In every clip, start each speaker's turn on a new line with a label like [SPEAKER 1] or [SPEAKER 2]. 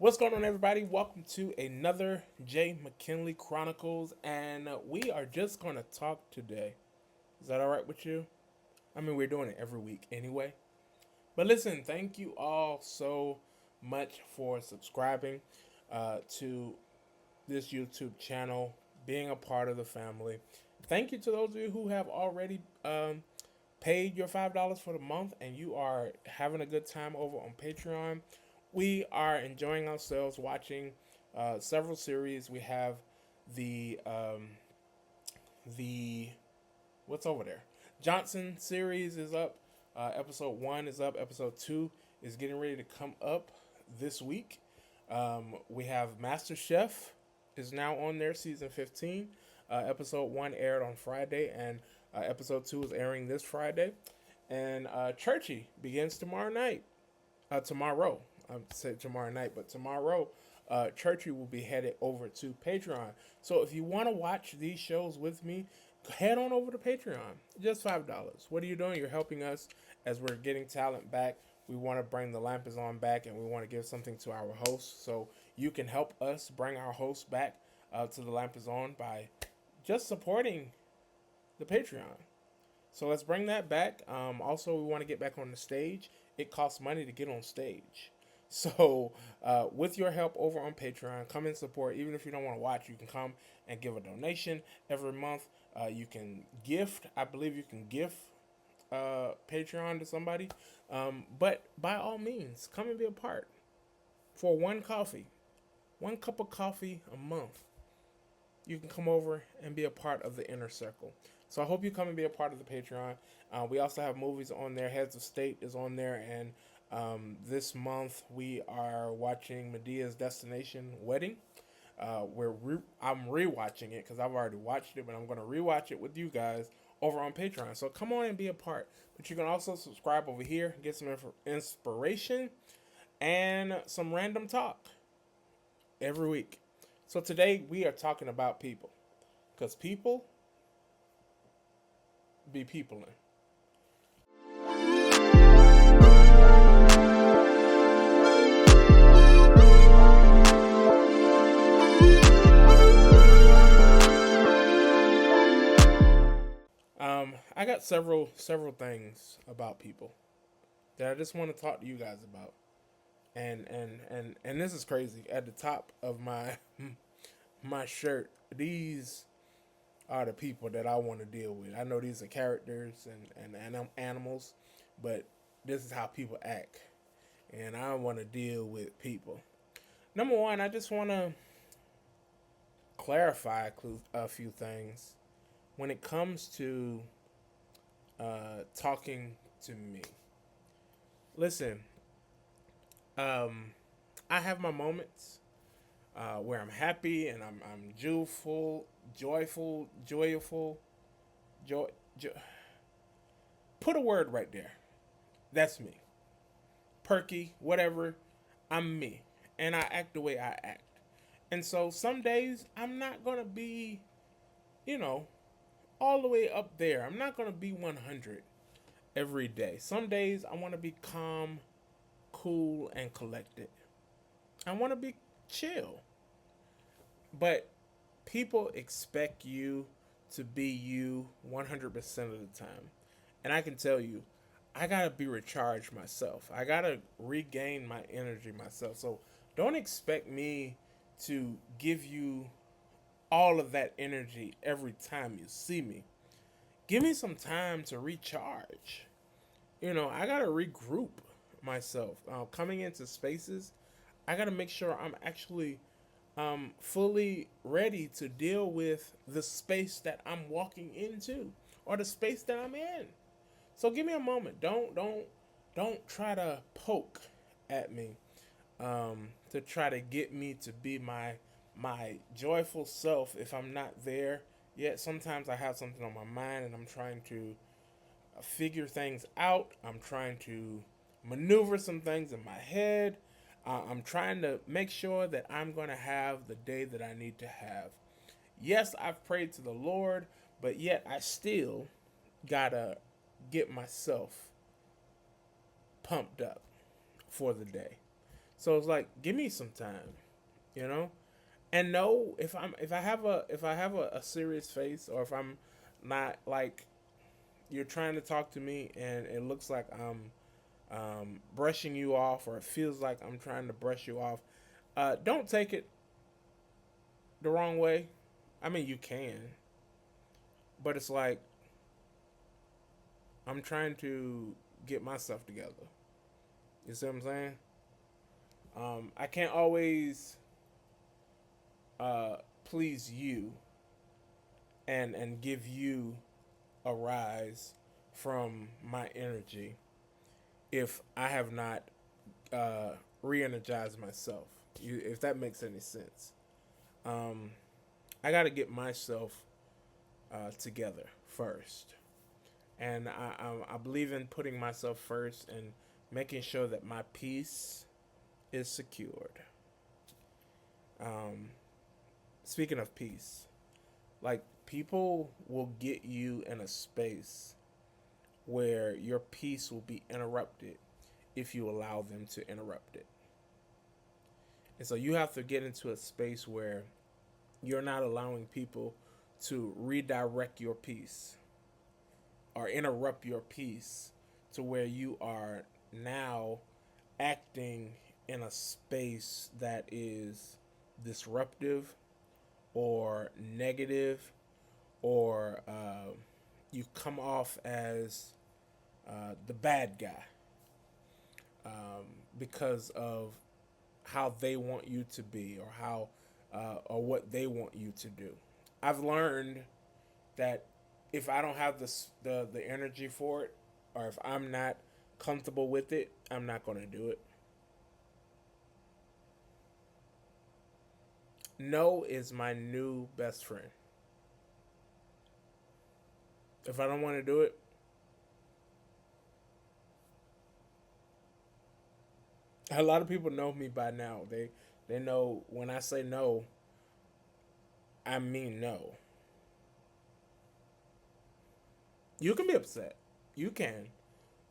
[SPEAKER 1] What's going on, everybody? Welcome to another J.McKinley Chronicles, and we are just going to talk today. Is that all right with you? I mean, we're doing it every week anyway. But listen, thank you all so much for subscribing to this YouTube channel, being a part of the family. Thank you to those of you who have already paid your $5 for the month and you are having a good time over on Patreon. We are enjoying ourselves watching several series. We have the the what's over there? Johnson series is up. Episode 1 is up. Episode 2 is getting ready to come up this week. We have Master Chef is now on there, season 15. Episode 1 aired on Friday, and episode 2 is airing this Friday. And Churchy begins tomorrow night. Tomorrow. I said tomorrow night, but tomorrow, Churchy will be headed over to Patreon. So if you want to watch these shows with me, head on over to Patreon. Just $5. What are you doing? You're helping us as we're getting talent back. We want to bring the Lamp is On back, and we want to give something to our hosts. So you can help us bring our hosts back to the Lamp is On by just supporting the Patreon. So let's bring that back. Also, we want to get back on the stage. It costs money to get on stage. So with your help over on Patreon, come and support. Even if you don't want to watch, you can come and give a donation every month. You can gift. I believe you can gift Patreon to somebody. But by all means, come and be a part. For one cup of coffee a month, you can come over and be a part of the inner circle. So I hope you come and be a part of the Patreon. We also have movies on there. Heads of State is on there. And this month we are watching Medea's Destination Wedding. I'm rewatching it because I've already watched it, but I'm going to rewatch it with you guys over on Patreon. So come on and be a part. But you can also subscribe over here, get some inspiration and some random talk every week. So today we are talking about people, because people be peopling. I got several things about people that I just want to talk to you guys about. And this is crazy. At the top of my shirt, these are the people that I want to deal with. I know these are characters and animals, but this is how people act. And I want to deal with people. Number one, I just want to clarify a few things when it comes to talking to me. Listen, I have my moments where I'm happy and I'm joyful. Put a word right there. That's me. Perky, whatever. I'm me, and I act the way I act. And so some days I'm not gonna be, all the way up there. I'm not gonna be 100 every day. Some days I want to be calm, cool, and collected. I want to be chill. But people expect you to be you 100% of the time. And I can tell you, I got to be recharged myself. I got to regain my energy myself. So don't expect me to give you all of that energy every time you see me. Give me some time to recharge. I got to regroup myself. Coming into spaces, I got to make sure I'm actually fully ready to deal with the space that I'm walking into or the space that I'm in. So give me a moment. Don't try to poke at me to try to get me to be my joyful self if I'm not there. Yet sometimes I have something on my mind and I'm trying to figure things out. I'm trying to maneuver some things in my head. I'm trying to make sure that I'm going to have the day that I need to have. Yes, I've prayed to the Lord, but yet I still got to get myself pumped up for the day. So it's like, give me some time, you know? And no, if I have a serious face, or if I'm not, like, you're trying to talk to me and it looks like I'm brushing you off, or it feels like I'm trying to brush you off, don't take it the wrong way. I mean, you can, but it's like, I'm trying to get myself together. You see what I'm saying? I can't always please you and give you a rise from my energy if I have not re-energized myself. If that makes any sense. Um, I got to get myself together first, and I believe in putting myself first and making sure that my peace is secured. Um, Speaking of peace, like, people will get you in a space where your peace will be interrupted if you allow them to interrupt it. And so you have to get into a space where you're not allowing people to redirect your peace or interrupt your peace to where you are now acting in a space that is disruptive or negative, or you come off as the bad guy because of how they want you to be, or how or what they want you to do. I've learned that if I don't have the energy for it, or if I'm not comfortable with it, I'm not going to do it. No is my new best friend. If I don't want to do it, a lot of people know me by now. They know when I say no, I mean no. You can be upset. You can,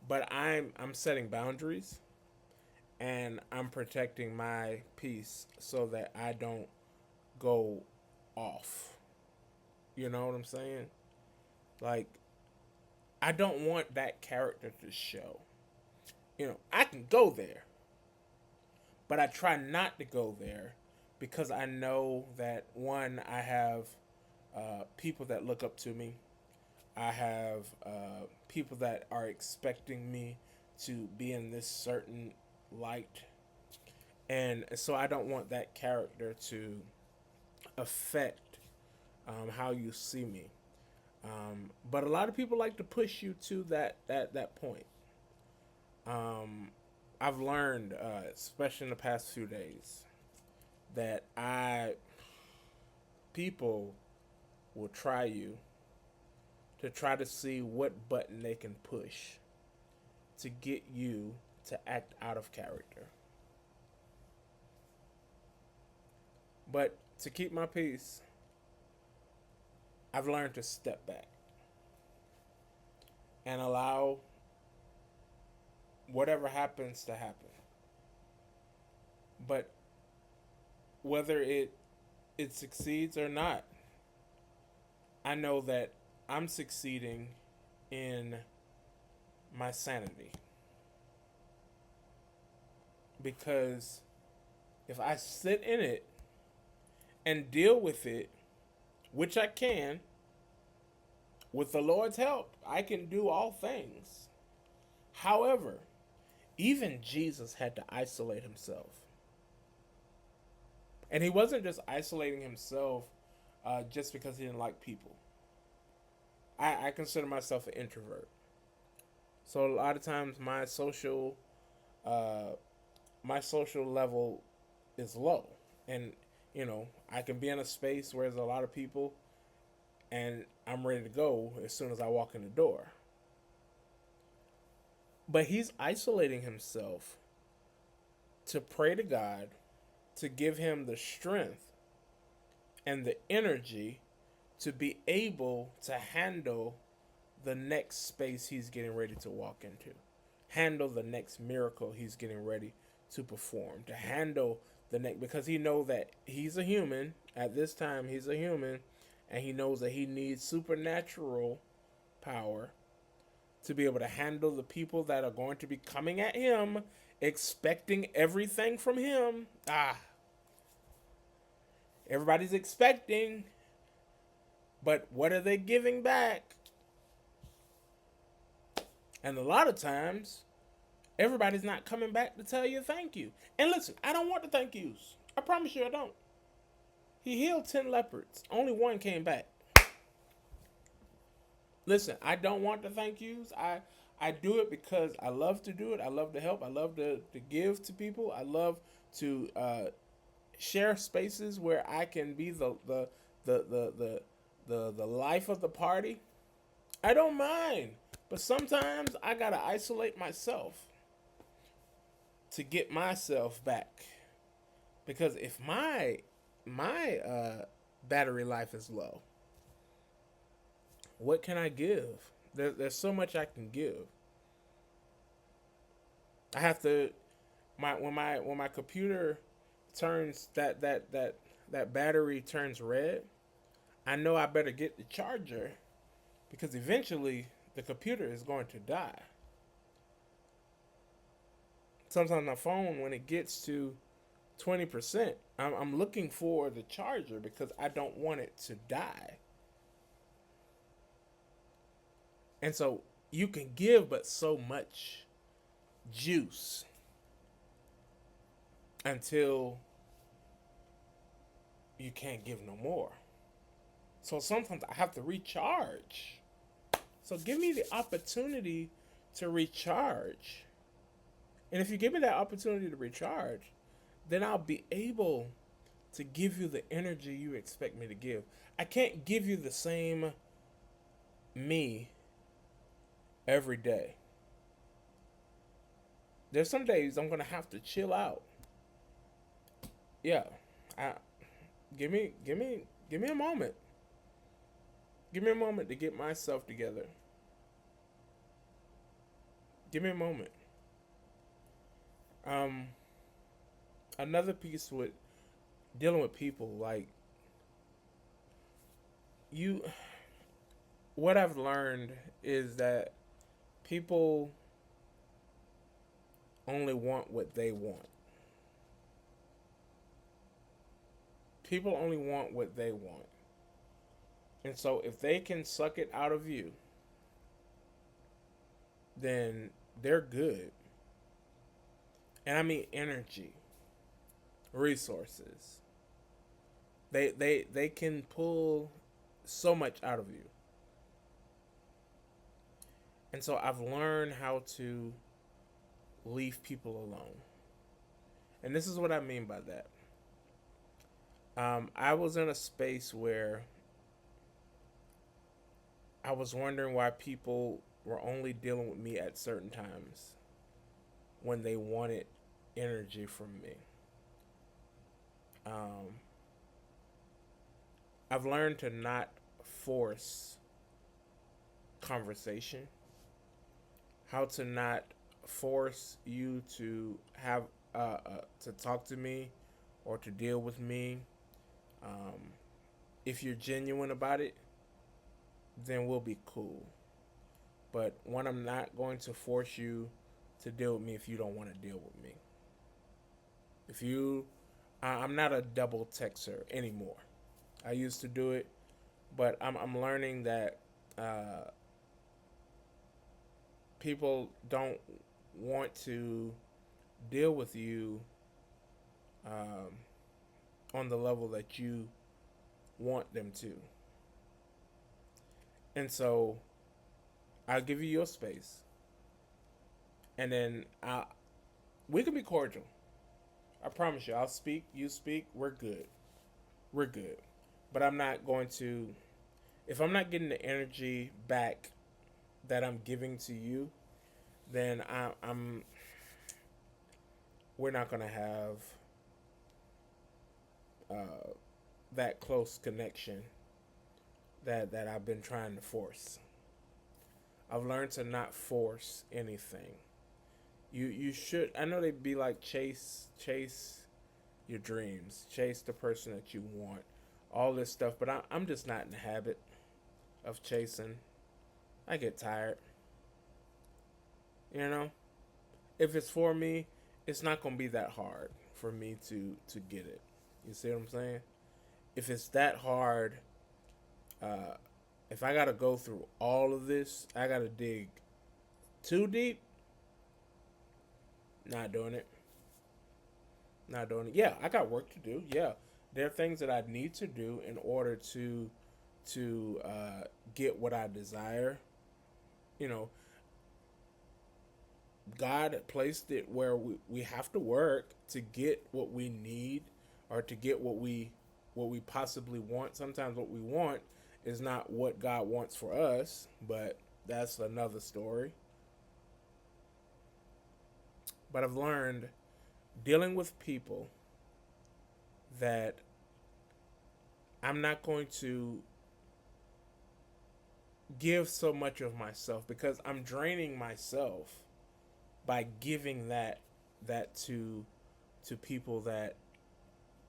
[SPEAKER 1] but I'm setting boundaries, and I'm protecting my peace so that I don't go off. You know what I'm saying? Like, I don't want that character to show. I can go there, but I try not to go there because I know that, one, I have people that look up to me. I have people that are expecting me to be in this certain light. And so I don't want that character to affect how you see me. But a lot of people like to push you to that point. I've learned, especially in the past few days, that people will try you to try to see what button they can push to get you to act out of character. But to keep my peace, I've learned to step back and allow whatever happens to happen. But whether it succeeds or not, I know that I'm succeeding in my sanity. Because if I sit in it and deal with it, which I can, with the Lord's help, I can do all things. However, even Jesus had to isolate himself. And he wasn't just isolating himself just because he didn't like people. I consider myself an introvert. So a lot of times uh, my social level is low. And, I can be in a space where there's a lot of people and I'm ready to go as soon as I walk in the door. But he's isolating himself to pray to God, to give him the strength and the energy to be able to handle the next space he's getting ready to walk into, handle the next miracle he's getting ready to perform, to handle the next, because he knows that he's a human. At this time, he's a human, and he knows that he needs supernatural power to be able to handle the people that are going to be coming at him, expecting everything from him. Everybody's expecting, but what are they giving back? And a lot of times, everybody's not coming back to tell you thank you. And listen, I don't want the thank yous. I promise you I don't. He healed 10 leopards. Only one came back. Listen, I don't want the thank yous. I do it because I love to do it. I love to help. I love to give to people. I love to share spaces where I can be the life of the party. I don't mind. But sometimes I gotta isolate myself to get myself back. Because if my battery life is low, what can I give? There's so much I can give. I have to when my computer turns that battery turns red, I know I better get the charger, because eventually the computer is going to die. Sometimes my phone, when it gets to 20%, I'm looking for the charger because I don't want it to die. And so you can give but so much juice until you can't give no more. So sometimes I have to recharge. So give me the opportunity to recharge. And if you give me that opportunity to recharge, then I'll be able to give you the energy you expect me to give. I can't give you the same me every day. There's some days I'm gonna have to chill out. Yeah, give me a moment. Give me a moment to get myself together. Give me a moment. Another piece with dealing with people, like what I've learned is that people only want what they want. People only want what they want. And so if they can suck it out of you, then they're good. And I mean energy, resources. They can pull so much out of you. And so I've learned how to leave people alone. And this is what I mean by that. I was in a space where I was wondering why people were only dealing with me at certain times when they wanted energy from me. I've learned to not force conversation, how to not force you to have to talk to me or to deal with me. If you're genuine about it, then we'll be cool. But when I'm not going to force you to deal with me if you don't want to deal with me. I'm not a double texter anymore. I used to do it, but I'm learning that people don't want to deal with you on the level that you want them to. And so I'll give you your space. And then we can be cordial. I promise you, I'll speak, you speak, we're good. We're good. But I'm not going to, if I'm not getting the energy back that I'm giving to you, then we're not going to have that close connection that I've been trying to force. I've learned to not force anything. You should. I know they'd be like chase your dreams, chase the person that you want, all this stuff. But I'm just not in the habit of chasing. I get tired. You know, if it's for me, it's not gonna be that hard for me to get it. You see what I'm saying? If it's that hard, uh, if I gotta go through all of this, I gotta dig too deep. Not doing it. Not doing it. Yeah, I got work to do. Yeah, there are things that I need to do in order to get what I desire. You know, God placed it where we have to work to get what we need or to get what we possibly want. Sometimes what we want is not what God wants for us, but that's another story. But I've learned dealing with people that I'm not going to give so much of myself because I'm draining myself by giving that to people that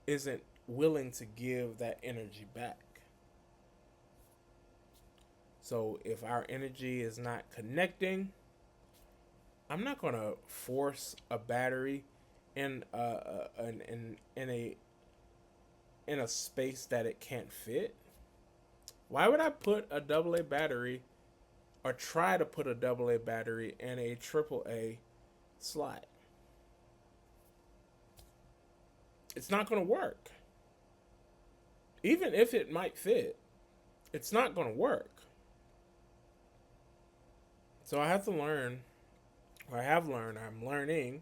[SPEAKER 1] isn't willing to give that energy back. So if our energy is not connecting, I'm not gonna force a battery in in a space that it can't fit. Why would I put a double A battery or try to put a double A battery in a triple A slot? It's not gonna work. Even if it might fit, it's not gonna work. So I have to learn, or I have learned, I'm learning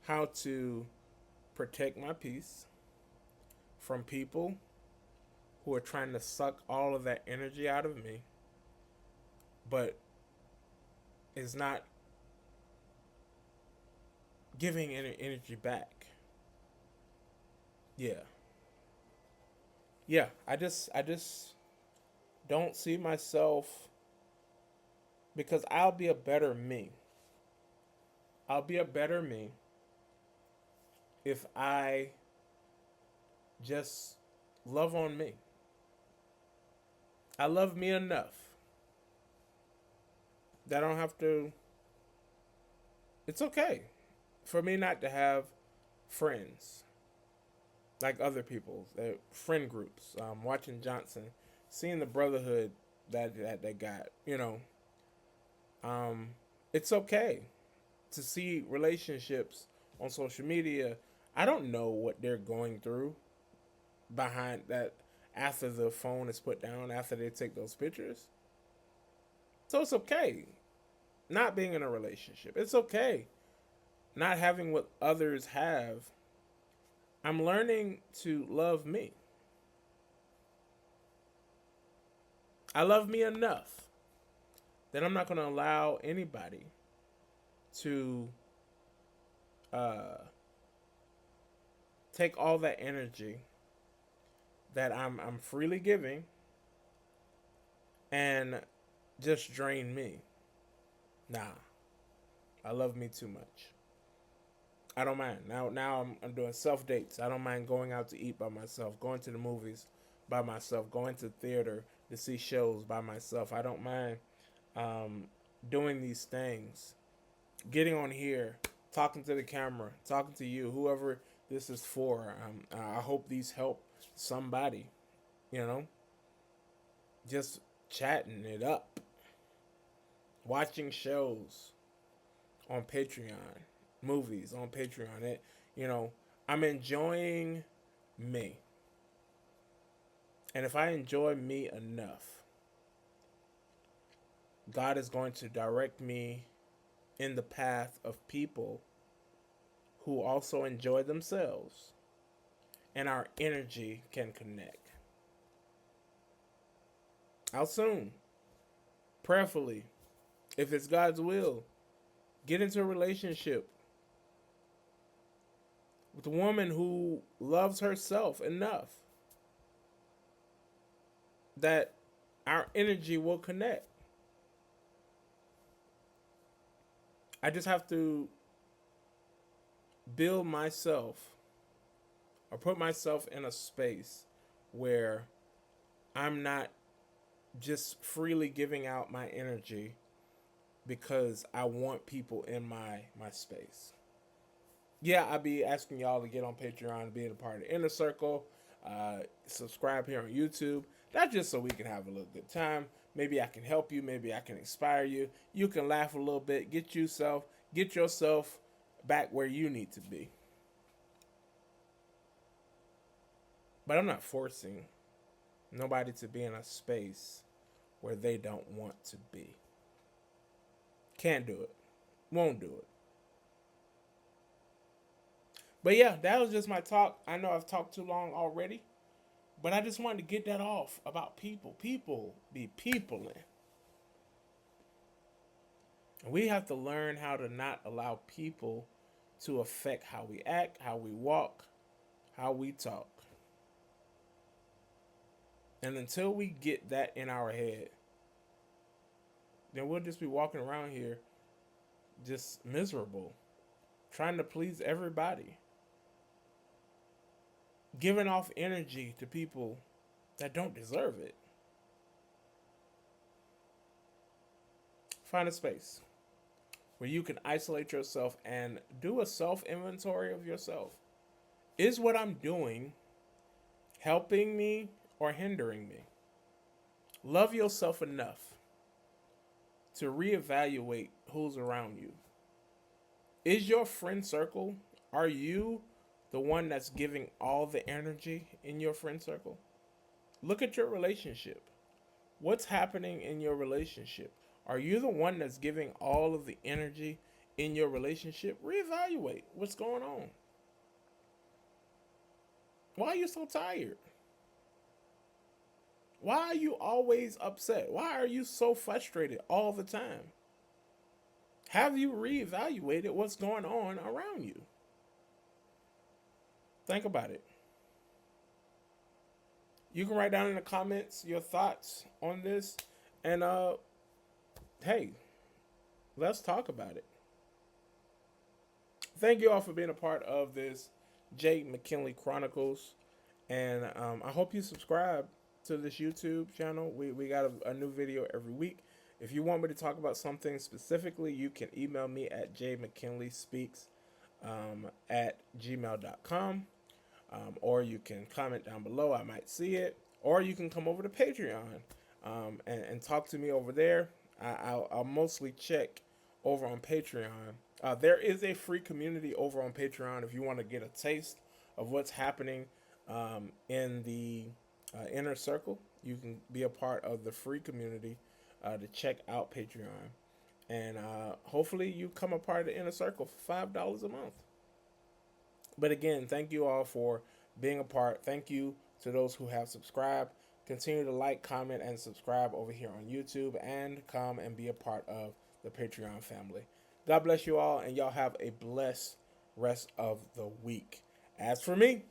[SPEAKER 1] how to protect my peace from people who are trying to suck all of that energy out of me, but is not giving any energy back. Yeah. Yeah, I just don't see myself because I'll be a better me. I'll be a better me if I just love on me. I love me enough that I don't have to. It's okay for me not to have friends like other people, friend groups. Watching Johnson, seeing the brotherhood that they got. Um, it's okay to see relationships on social media. I don't know what they're going through behind that after the phone is put down, after they take those pictures. So it's okay not being in a relationship. It's okay not having what others have. I'm learning to love me. I love me enough that I'm not going to allow anybody to take all that energy that I'm freely giving and just drain me. Nah, I love me too much. I don't mind. Now I'm doing self dates. I don't mind going out to eat by myself, going to the movies by myself, going to theater to see shows by myself. I don't mind um, doing these things, getting on here, talking to the camera, talking to you, whoever this is for. I hope these help somebody. You know, just chatting it up, watching shows on Patreon, movies on Patreon. I'm enjoying me. And if I enjoy me enough, God is going to direct me in the path of people who also enjoy themselves, and our energy can connect. How soon? Prayerfully, if it's God's will, get into a relationship with a woman who loves herself enough that our energy will connect. I just have to build myself or put myself in a space where I'm not just freely giving out my energy because I want people in my space. Yeah, I'll be asking y'all to get on Patreon and be a part of the inner circle. Subscribe here on YouTube. That's just so we can have a little good time. Maybe I can help you. Maybe I can inspire you. You can laugh a little bit. Get yourself back where you need to be. But I'm not forcing nobody to be in a space where they don't want to be. Can't do it. Won't do it. But yeah, that was just my talk. I know I've talked too long already, but I just wanted to get that off about people. People be peopling. And we have to learn how to not allow people to affect how we act, how we walk, how we talk. And until we get that in our head, then we'll just be walking around here just miserable, trying to please everybody, giving off energy to people that don't deserve it. Find a space where you can isolate yourself and do a self-inventory of yourself. Is what I'm doing helping me or hindering me? Love yourself enough to reevaluate who's around you. Is your friend circle, are you the one that's giving all the energy in your friend circle? Look at your relationship. What's happening in your relationship? Are you the one that's giving all of the energy in your relationship? Reevaluate what's going on. Why are you so tired? Why are you always upset? Why are you so frustrated all the time? Have you reevaluated what's going on around you? Think about it. You can write down in the comments your thoughts on this, and hey, let's talk about it. Thank you all for being a part of this J.McKinley Chronicles, and I hope you subscribe to this YouTube channel. We got a new video every week. If you want me to talk about something specifically, you can email me at JMcKinleySpeaks at gmail.com. Or you can comment down below. I might see it. Or you can come over to Patreon and talk to me over there. I'll mostly check over on Patreon. There is a free community over on Patreon if you want to get a taste of what's happening in the inner circle. You can be a part of the free community to check out Patreon. And hopefully you come a part of the inner circle for $5 a month. But again, thank you all for being a part. Thank you to those who have subscribed. Continue to like, comment, and subscribe over here on YouTube, and come and be a part of the Patreon family. God bless you all, and y'all have a blessed rest of the week. As for me,